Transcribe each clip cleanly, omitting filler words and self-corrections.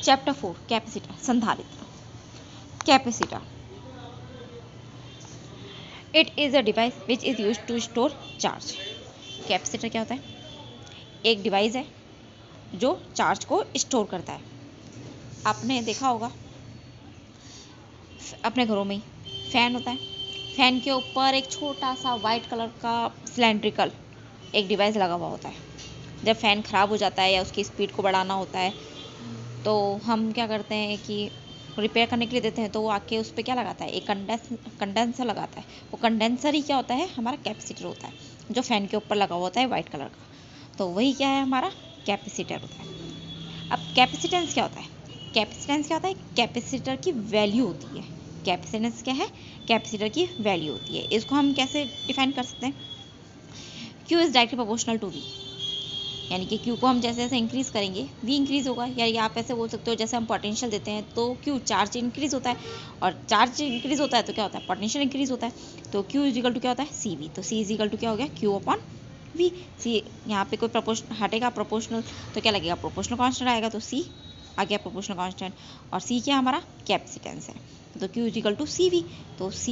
Chapter 4 capacitor, संधारित्र। Capacitor, it is a device which is use to store charge. Capacitor क्या होता है? एक डिवाइस है जो चार्ज को स्टोर करता है। आपने देखा होगा अपने घरों में फैन होता है, फैन के ऊपर एक छोटा सा वाइट कलर का सिलेंड्रिकल एक डिवाइस लगा हुआ होता है। जब फैन ख़राब हो जाता है या उसकी स्पीड को बढ़ाना होता है तो हम क्या करते हैं कि रिपेयर करने के लिए देते हैं, तो वो आके उस पर क्या लगाता है, एक कंडेंसर लगाता है। वो कंडेंसर ही क्या होता है? हमारा कैपेसिटर होता है, जो फैन के ऊपर लगा हुआ होता है वाइट कलर का। तो वही क्या है? हमारा कैपेसिटर होता है। अब कैपेसिटेंस क्या होता है? कैपेसिटेंस क्या होता है? कैपेसिटर की वैल्यू होती है। कैपेसिटेंस क्या है? कैपेसिटर की वैल्यू होती है। इसको हम कैसे डिफाइन कर सकते हैं? Q is directly proportional to V, यानी कि Q को हम जैसे जैसे इंक्रीज करेंगे V इंक्रीज होगा। या आप ऐसे बोल सकते हो जैसे हम पोटेंशियल देते हैं तो Q चार्ज इंक्रीज होता है, और चार्ज इंक्रीज होता है तो क्या होता है? पोटेंशियल इंक्रीज होता है। तो Q इज इक्वल टू क्या होता है? CV। तो C इज इक्वल टू क्या हो गया? Q upon V। C यहाँ पे कोई प्रोपोर्शन हटेगा प्रोपोर्शनल, तो क्या लगेगा? प्रोपोर्शनल कांस्टेंट आएगा, तो C आ गया प्रोपोर्शनल कांस्टेंट। और C क्या हमारा? कैपेसिटेंस है। तो Q is equal to CV। तो C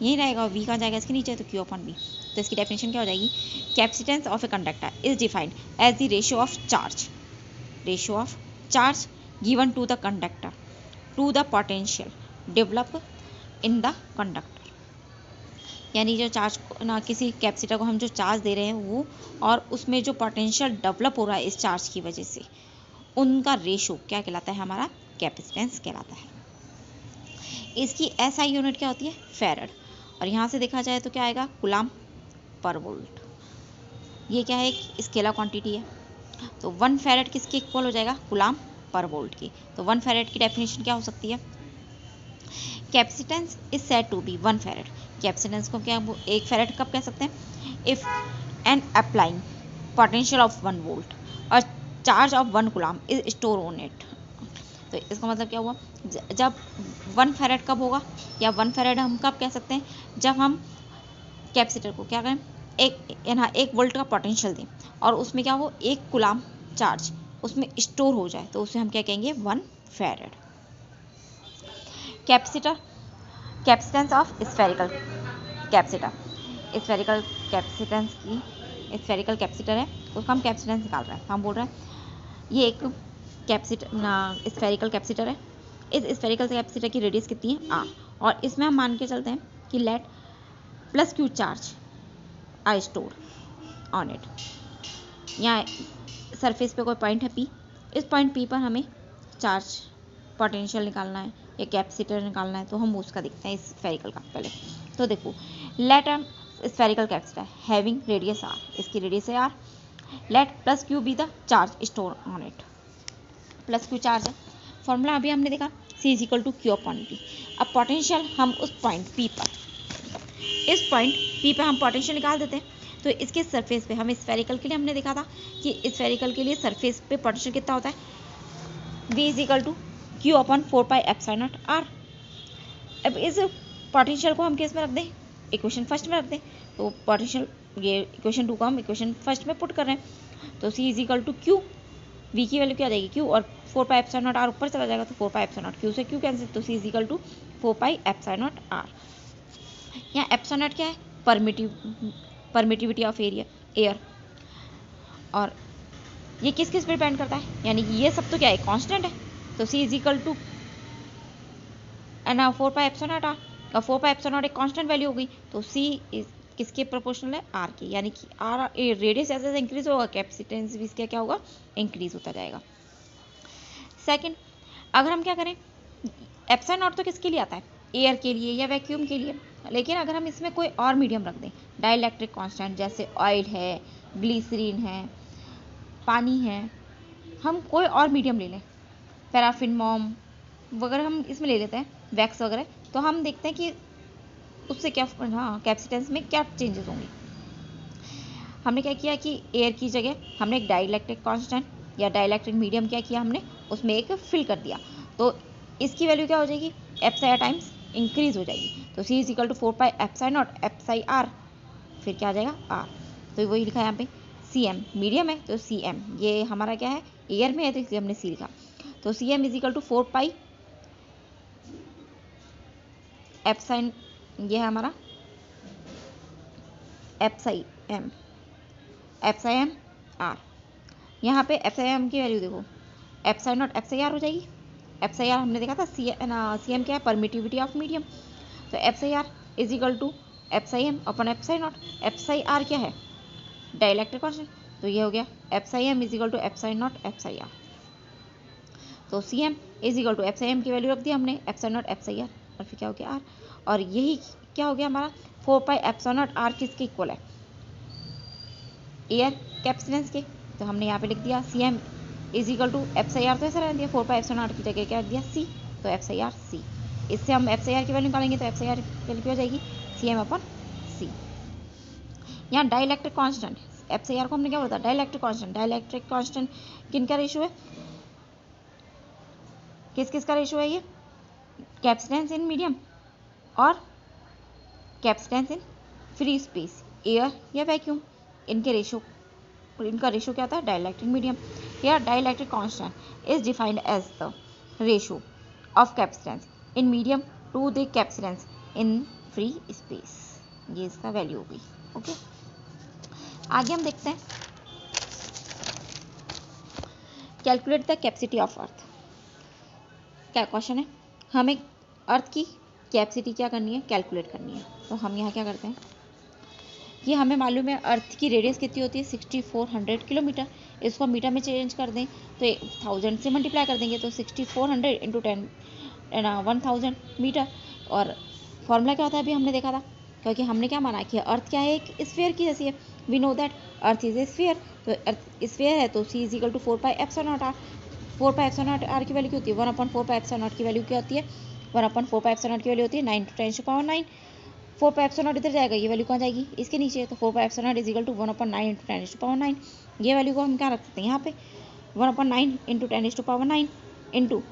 यही रहेगा, V कहाँ जाएगा? इसके नीचे, तो Q अपॉन V। तो इसकी डेफिनेशन क्या हो जाएगी? Capacitance of a conductor is defined as the ratio of charge given to the conductor to the potential develop in the conductor. यानी जो चार्ज ना, किसी कैपेसिटर को हम जो चार्ज दे रहे हैं वो, और उसमें जो पोटेंशियल डेवलप हो रहा है इस चार्ज की वजह से, उनका रेशो क्या कहलाता है? हमारा कैपेसिटेंस कहलाता है। इसकी SI यूनिट क्या होती है? फैरड। और यहाँ से देखा जाए तो क्या आएगा? Coulomb per volt. ये क्या है? एक स्केलर क्वांटिटी है। तो 1 फैरड किसके इक्वल हो जाएगा? कूलम पर वोल्ट की। तो 1 फैरड की डेफिनेशन क्या हो सकती है? Capacitance is said to be 1 farad. Capacitance को क्या 1 फैरड कब कह सकते हैं? If an applying potential of 1 volt और charge of 1 coulomb is store on it. तो इसका मतलब क्या हुआ? जब 1 फैरड कब होगा, या 1 फैरड हम कब कह सकते हैं? जब हम कैपेसिटर को क्या करें, एक वोल्ट का पोटेंशियल दें और उसमें क्या हो, 1 कूलम चार्ज उसमें स्टोर हो जाए, तो उसे हम क्या कहेंगे? 1 farad. Capacitor, capacitance of spherical capacitor. Spherical capacitance की, स्फेरिकल कैपेसिटर है, उसका हम कैपेसिटेंस निकाल रहे हैं। हम बोल रहे हैं ये एक स्फेरिकल कैपेसिटर है। इस स्फेरिकल कैपेसिटर की रेडियस कितनी है? R। और इसमें हम मान के चलते हैं कि late plus Q charge I store on it. यहाँ सरफेस पे कोई पॉइंट है P, इस पॉइंट P पर हमें चार्ज पोटेंशियल निकालना है या कैपेसिटर निकालना है, तो हम उसका देखते हैं स्फेरिकल का पहले। तो देखो, let M spherical capacitor having radius R, इसकी रेडियस है R। Let plus Q be the charge store on it. Plus Q charge है, फॉर्मूला अभी हमने देखा C is equal to Q upon V। अब पोटेंशियल हम उस पॉइंट P पर, इस पॉइंट P पर हम पोटेंशियल निकाल देते हैं। तो इसके सरफेस पे, हम स्फेरिकल के लिए हमने देखा था कि स्फेरिकल के लिए सरफेस पे पोटेंशियल कितना होता है? V is equal to Q upon 4 pi epsilon naught R। अब इस पोटेंशियल को हम किस में रख दें? इक्वेशन फर्स्ट में रख दें। तो पोटेंशियल, ये इक्वेशन 2 को हम इक्वेशन फर्स्ट में पुट कर रहे हैं। तो C is equal to Q, V की वैल्यू क्या आ जाएगी? Q, और 4 पाई एप्सिलॉन नॉट R ऊपर चला जाएगा, तो 4 पाई एप्सिलॉन नॉट, Q से Q कैंसिल, तो C is equal to 4 pi epsilon naught R। यहाँ एप्सिलॉन नॉट क्या है? Permittivity of air. और ये किस किस पे डिपेंड करता है? यानी कि ये सब तो क्या है? कांस्टेंट है। तो C is equal to 4 pi epsilon naught R, और 4 पाई एप्सिलॉन नॉट एक कांस्टेंट वैल्यू हो गई, तो C किसके प्रोपोर्शनल है? R की। यानी कि R रेडियस जैसे जैसे इंक्रीज होगा, कैपेसिटेंस भी इसका क्या होगा? इंक्रीज होता जाएगा। सेकंड, अगर हम क्या करें, एप्सिलॉन नॉट तो किसके लिए आता है? एयर के लिए या वैक्यूम के लिए। लेकिन अगर हम इसमें कोई और मीडियम रख दें, डाइलेक्ट्रिक कांस्टेंट, जैसे ऑयल है, ग्लिसरीन है, पानी है, हम कोई और मीडियम ले लें, पैराफिन, मोम वगैरह हम इसमें ले लेते हैं, वैक्स वगैरह, तो हम देखते हैं कि उससे क्या, हाँ, कैपेसिटेंस में क्या चेंजेस होंगे। हमने क्या किया कि एयर की जगह हमने एक डाइलेक्ट्रिक कांस्टेंट या डाइलेक्ट्रिक मीडियम क्या किया, हमने उसमें एक फिल कर दिया, तो इसकी वैल्यू क्या हो जाएगी? एप्साई टाइम्स इंक्रीज हो जाएगी। तो C is equal to 4 pi epsilon naught epsilon R, फिर क्या आ जाएगा? R। तो वही लिखा है यहाँ पे CM, मीडियम है तो CM, ये हमारा क्या है? एयर में है तो इसलिए हमने C लिखा। तो Cm is equal to 4 pi epsilon, ये है हमारा एप्साई एम आर। यहाँ पे एप्साई एम की वैल्यू देखो, एप्साई नॉट एप्साई आर हो जाएगी। एप्साई आर हमने देखा था सी एम क्या है, परमिटिविटी ऑफ मीडियम। तो epsilon R is equal to epsilon M upon epsilon naught. Epsilon R क्या है, डाइलेक्ट्रिक कांस्टेंट, तो ये हो गया epsilon M is equal to epsilon naught epsilon R. तो C M is equal to epsilon M की value रख दी हमने, एप्साई नॉट एप्साई आर, और फिर क्या हो गया आर। और यही क्या हो गया हमारा 4 पाई एप्साई नॉट आर किसके इक्वल है, एयर कैपेसिटेंस के। तो हमने यहाँ पे लिख दिया C M is equal to epsilon R, तो ऐसा रह दिया 4 पाई एप्साई नॉट की जगह क्या रख दिया सी, तो एप्साई आर सी। इससे हम एप्साई आर की वैल्यू निकालेंगे, तो एप्साई आर की वैल्यू हो जाएगी सी एम अपन सी। यहाँ डाइलेक्ट्रिक कांस्टेंट, एप्साई आर को हमने क्या बोला था, डाइलेक्ट्रिक कांस्टेंट। डाइलेक्ट्रिक कांस्टेंट किन का रेशियो है, किस किस का रेशियो है ये, कैपेसिटेंस इन मीडियम और capacitance in free space, air या वैक्यूम, इनके रेशियो, इनका रेशियो क्या था, डाइलेक्ट्रिक मीडियम। या dielectric constant is defined as the ratio of capacitance in medium to the capacitance in free space, ये इसका वैल्यू होगी। ओके, आगे हम देखते हैं calculate the capacity of earth. क्या क्वेश्चन है, हमें अर्थ की कैपेसिटी क्या करनी है, कैलकुलेट करनी है। तो हम यहाँ क्या करते हैं, ये हमें मालूम है अर्थ की रेडियस कितनी होती है 6400 किलोमीटर। इसको मीटर में चेंज कर दें तो 1000 से मल्टीप्लाई कर देंगे, तो 6400 इंटू 1000 मीटर। और फॉर्मूला क्या होता है अभी हमने देखा था, क्योंकि हमने क्या माना कि अर्थ क्या है, एक स्फीयर की जैसी है, we know that earth is a sphere. तो अर्थ स्फीयर है तो C is equal to 4 pi epsilon naught R. 4 pi epsilon naught R की वैल्यू क्या होती है, 1/4 पाई एप्सिलॉन नॉट की वैल्यू क्या होती है, 1/4 पाई एप्सिलॉन नॉट की वैल्यू होती है 9 × 10⁻⁹। 4 पाई एप्सिलॉन नॉट इधर जाएगा, ये वैल्यू कहाँ जाएगी, इसके नीचे। तो 4 pi epsilon naught is equal to 1/9 × 10⁻⁹। ये वैल्यू को हम क्या रख सकते हैं यहाँ पे, 1/9 × 10⁻⁹ इंटू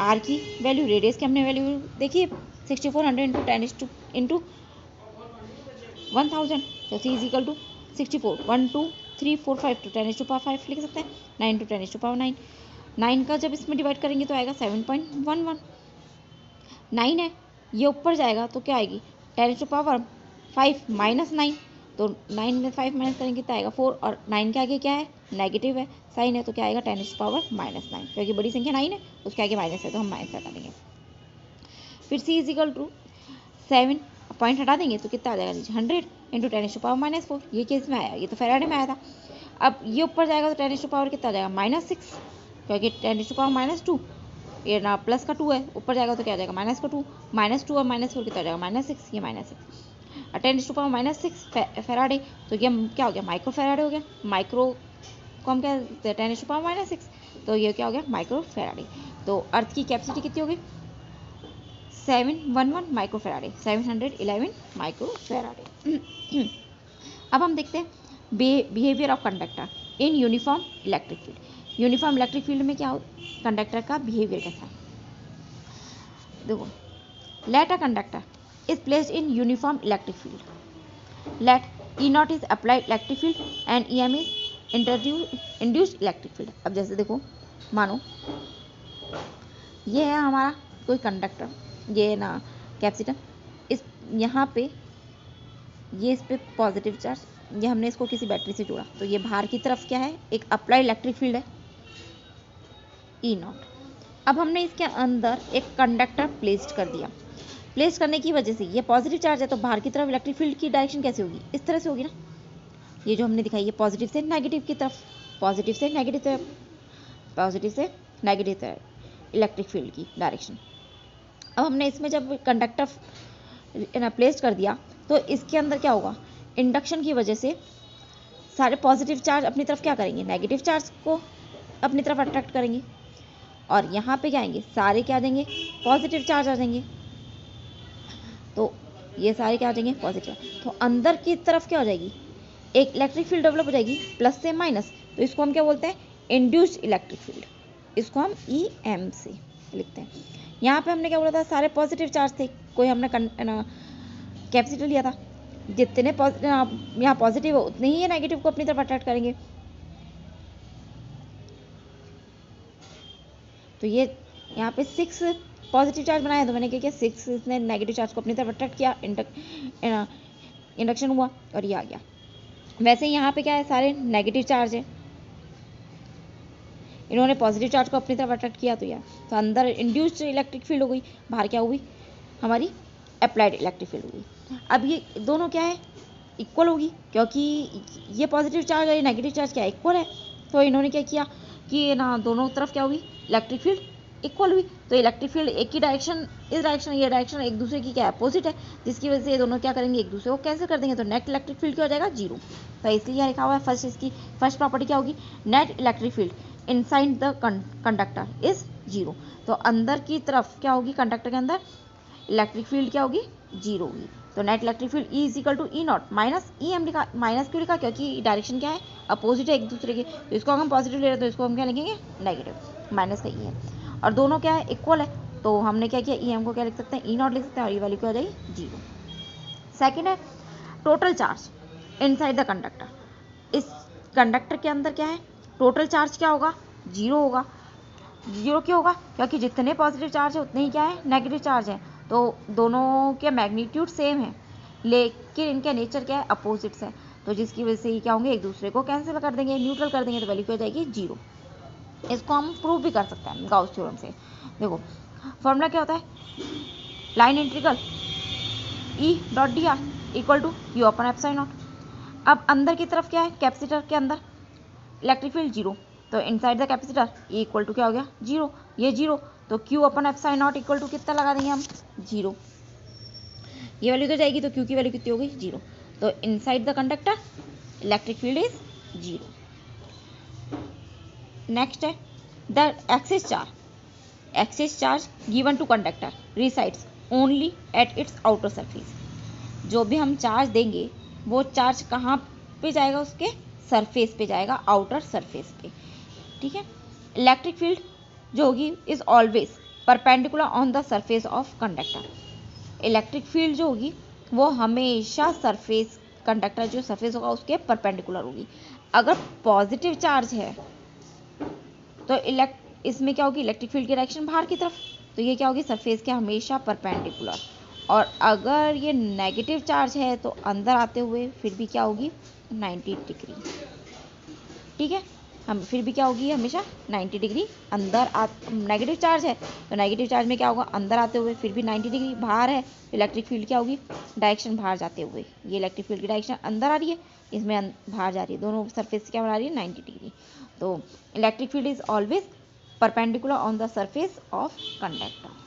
आर की वैल्यू, रेडियस की हमने वैल्यू देखिए 6400 इंटू 10 इंटू 1000। तो C is equal to 64 1 2 3 4 5 to 10⁻5 लिख सकते हैं, 9 × 10⁻9। 9 का जब इसमें डिवाइड करेंगे तो आएगा 7.11। 9 है, ये ऊपर जाएगा तो क्या आएगी 10⁻5 माइनस 9, तो 9 में 5 माइनस करेंगे तो आएगा 4, और 9 के आगे क्या है, नेगेटिव है, साइन है, तो क्या आएगा 10⁻⁻9, क्योंकि बड़ी संख्या 9 है उसके आगे माइनस है तो हम माइनस हटा देंगे। फिर सी इज इक्वल टू 7 पॉइंट हटा देंगे तो कितना आ जाएगा नीचे 100 इंटू 10⁻⁻4। ये केस में आया, ये तो फैराडे में आया था। अब ये ऊपर जाएगा तो 10⁻⁻ कितना आ जाएगा -6, क्योंकि 10⁻⁻2 ये ना प्लस का 2 है, ऊपर जाएगा तो क्या आ जाएगा -2 -2 और -4 कितना आ जाएगा -6, ये -6 और 10⁻⁻6 फैराडे, तो ये क्या हो गया माइक्रो फैराडे हो गया। माइक्रो को हम क्या 10⁻⁻6, तो ये क्या हो गया माइक्रो फैराडे। तो अर्थ की कैपेसिटी कितनी होगी 711 माइक्रो फैराडे, 711 माइक्रो फैराडे। अब हम देखते हैं behaviour of conductor in uniform electric field. Uniform electric field में क्या हो, कंडक्टर का बिहेवियर कैसा है, देखो let a conductor is placed in uniform electric field, let E0 is applied electric field and EM is induced electric field. अब जैसे देखो मानो ये है हमारा कोई कंडक्टर, ये ना कैपेसिटर, इस यहाँ पे ये इस पे पॉजिटिव चार्ज, ये हमने इसको किसी बैटरी से जोड़ा, तो ये बाहर की तरफ क्या है एक अप्लाइड इलेक्ट्रिक फील्ड है E0। अब हमने इसके अंदर एक कंडक्टर प्लेस्ड कर दिया, प्लेस करने की वजह से ये पॉजिटिव चार्ज है, तो बाहर की तरफ इलेक्ट्रिक फील्ड की डायरेक्शन कैसे होगी, इस तरह से होगी ना। ये जो हमने दिखाई है पॉजिटिव से नेगेटिव की तरफ, पॉजिटिव से नेगेटिव तरफ, पॉजिटिव से नेगेटिव तरफ इलेक्ट्रिक फील्ड की डायरेक्शन। अब हमने इसमें जब कंडक्टर प्लेस कर दिया तो इसके अंदर क्या होगा, इंडक्शन की वजह से सारे पॉजिटिव चार्ज अपनी तरफ क्या करेंगे, नेगेटिव चार्ज को अपनी तरफ अट्रैक्ट करेंगे, और यहाँ पे क्या आएंगे सारे क्या आ जाएंगे पॉजिटिव चार्ज आ जाएंगे, तो ये सारे क्या आ जाएंगे पॉजिटिव। तो अंदर की तरफ क्या हो जाएगी एक इलेक्ट्रिक फील्ड डेवलप हो जाएगी प्लस से माइनस, तो इसको हम क्या बोलते हैं इंड्यूस्ड इलेक्ट्रिक फील्ड, इसको हम EM से लिखते हैं। यहाँ पे हमने क्या बोला था सारे पॉजिटिव चार्ज थे, कोई हमने कैपेसिटर लिया था, जितने यहाँ पॉजिटिव है उतने ही ये नेगेटिव को अपनी तरफ अट्रैक्ट करेंगे। तो ये यहाँ पे 6 पॉजिटिव चार्ज बनाया, तो मैंने क्या किया 6 इसने नेगेटिव चार्ज को अपनी तरफ अट्रैक्ट किया, इंडक्शन हुआ और ये आ गया। वैसे यहाँ पे क्या है, सारे नेगेटिव चार्ज है, इन्होंने पॉजिटिव चार्ज को अपनी तरफ अट्रैक्ट किया, तो अंदर इंड्यूस्ड इलेक्ट्रिक फील्ड हो गई, बाहर क्या हुई हमारी अप्लाइड इलेक्ट्रिक फील्ड होगी। अब ये दोनों क्या है, इक्वल होगी, क्योंकि ये पॉजिटिव चार्ज और ये नेगेटिव चार्ज क्या इक्वल है। तो इन्होंने क्या किया कि ना दोनों तरफ क्या हुई इलेक्ट्रिक फील्ड इक्वल हुई, तो इलेक्ट्रिक फील्ड एक ही डायरेक्शन, इस डायरेक्शन ये डायरेक्शन एक दूसरे की क्या अपोजिट है, जिसकी वजह से ये दोनों क्या करेंगे एक दूसरे को कैंसिल कर देंगे, तो नेट इलेक्ट्रिक फील्ड क्या हो जाएगा 0। तो इसलिए यहाँ लिखा हुआ है फर्स्ट, इसकी फर्स्ट प्रॉपर्टी क्या होगी, net electric field inside the conductor is 0। तो अंदर की तरफ क्या होगी, कंडक्टर के अंदर इलेक्ट्रिक फील्ड क्या होगी 0 होगी। तो net electric field E equal to E naught minus E M लिखा, माइनस क्यों लिखा, क्योंकि डायरेक्शन क्या है अपोजिट है एक दूसरे के, तो इसको हम पॉजिटिव ले रहे हैं तो इसको हम क्या लिखेंगे नेगेटिव, माइनस का ई है, और दोनों क्या है इक्वल है, तो हमने क्या किया ई एम को क्या लिख सकते हैं ई नॉट लिख सकते हैं, और ये वैल्यू क्या हो जाएगी 0। सेकेंड है total charge inside the conductor. इस कंडक्टर के अंदर क्या है टोटल चार्ज क्या होगा 0 होगा। 0 क्यों होगा, क्योंकि जितने पॉजिटिव चार्ज है उतने ही क्या है नेगेटिव चार्ज है, तो दोनों के मैग्नीट्यूड सेम है, लेकिन इनका नेचर क्या है अपोजिट्स है, तो जिसकी वजह से ये क्या होंगे एक दूसरे को कैंसिल कर देंगे, न्यूट्रल कर देंगे, तो वैल्यू क्या हो जाएगी 0। इसको हम प्रूव भी कर सकते हैं गाउस थ्योरम से। देखो फॉर्मूला क्या होता है, line integral E dot D R equal to Q upon epsilon naught. अब अंदर की तरफ क्या है कैपेसिटर के अंदर इलेक्ट्रिक फील्ड 0, तो inside the capacitor E equal to क्या हो गया 0, ये 0, तो Q upon epsilon naught equal to कितना लगा देंगे हम 0, ये वैल्यू तो जाएगी, तो Q की वैल्यू कितनी हो गई 0, तो inside the conductor electric field is 0। Next है the excess charge given to conductor resides only at its outer surface. जो भी हम चार्ज देंगे वो चार्ज कहाँ पे जाएगा, उसके सरफेस पे जाएगा, आउटर सरफेस पे, ठीक है। इलेक्ट्रिक फील्ड जो होगी is always perpendicular on the surface of conductor. Electric field जो होगी वो हमेशा सरफेस, कंडक्टर जो सरफेस होगा उसके परपेंडिकुलर होगी। अगर पॉजिटिव चार्ज है तो इसमें क्या होगी इलेक्ट्रिक फील्ड की डायरेक्शन बाहर की तरफ, तो ये क्या होगी सरफेस के हमेशा परपेंडिकुलर। और अगर ये नेगेटिव चार्ज है तो अंदर आते हुए फिर भी क्या होगी 90 डिग्री, ठीक है, हम फिर भी क्या होगी हमेशा 90 डिग्री अंदर नेगेटिव चार्ज है तो नेगेटिव चार्ज में क्या होगा अंदर आते हुए फिर भी 90 डिग्री, बाहर है इलेक्ट्रिक फील्ड क्या होगी डायरेक्शन बाहर जाते हुए, ये इलेक्ट्रिक फील्ड की डायरेक्शन अंदर आ रही है, इसमें बाहर जा रही है, दोनों सरफेस से क्या बना रही है 90 डिग्री। तो electric field is always perpendicular on the surface of conductor.